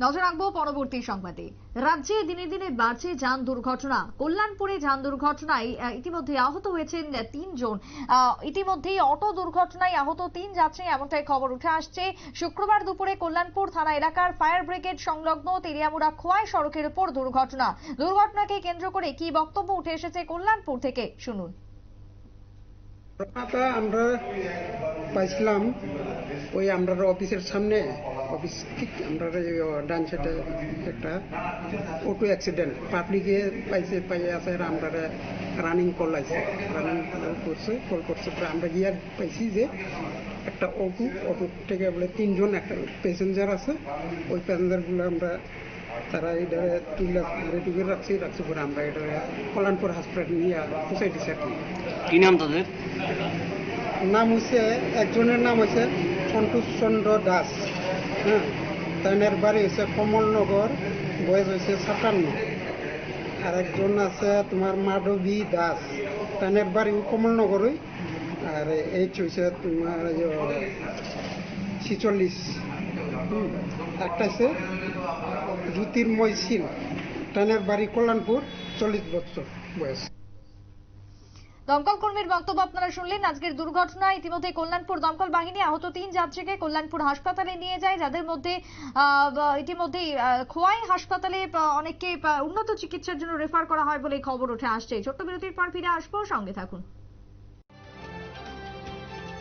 নজর রাখবো পরবর্তী সংবাদে। রাজ্যে দিনে দিনে বাড়ছে যান দুর্ঘটনা। কল্যাণপুরে যান দুর্ঘটনায় ইতিমধ্যে আহত হয়েছেন 3 জন। ইতিমধ্যেই অটো দুর্ঘটনায় আহত 3 যাত্রী, এমনটাই খবর উঠে আসছে। শুক্রবার দুপুরে কল্যাণপুর থানা এলাকার ফায়ার ব্রিগেড সংলগ্ন তেলিয়ামুড়া খোয়াই সড়কের উপর দুর্ঘটনাকে কেন্দ্র করে কি বক্তব্য উঠে এসেছে কল্যাণপুর থেকে, শুনুন। আমরা পাইছিলাম ওই আমরা অফিসের সামনে, অফিস ঠিক আমরা ডান সাইডে একটা অটো অ্যাক্সিডেন্ট পাবলিকে পাইয়ে আছে। আমরা রানিং কল আছে, রানিং কল করছে। আমরা গিয়ে পাইছি যে একটা অটো থেকে বলে 3 জন একটা প্যাসেঞ্জার আছে। ওই প্যাসেঞ্জারগুলো আমরা তারা এটা তুলে রেডি রাখছি পরে আমরা এটা কল্যাণপুর হাসপাতাল নিয়ে সোসাইটি সাথে। কি নাম তাদের? নাম হচ্ছে, একজনের নাম হচ্ছে সন্তোষ চন্দ্র দাস, হ্যাঁ, তাইনের বাড়ি হচ্ছে কমলনগর, বয়স হয়েছে 57। আর একজন আছে তোমার মাধবী দাস, তাইনের বাড়ি কমলনগরই, আর এইচ হয়েছে তোমার 46। একটা আছে জ্যোতির্ময় শীল, তাইনের বাড়ি কল্যাণপুর, 40 বছর বয়স। দমকল কর্মীর বক্তব্য আপনারা শুনলেন। আজকের দুর্ঘটনা ইতিমধ্যে কল্যাণপুর দমকল বাহিনী আহত 3 যাত্রীকে কল্যাণপুর হাসপাতালে নিয়ে যায়, যাদের মধ্যে ইতিমধ্যেই খোয়াই হাসপাতালে অনেককে উন্নত চিকিৎসার জন্য রেফার করা হয় বলে খবর উঠে আসছে। ছোট্ট বিরতির পর ফিরে আসবো, সঙ্গে থাকুন।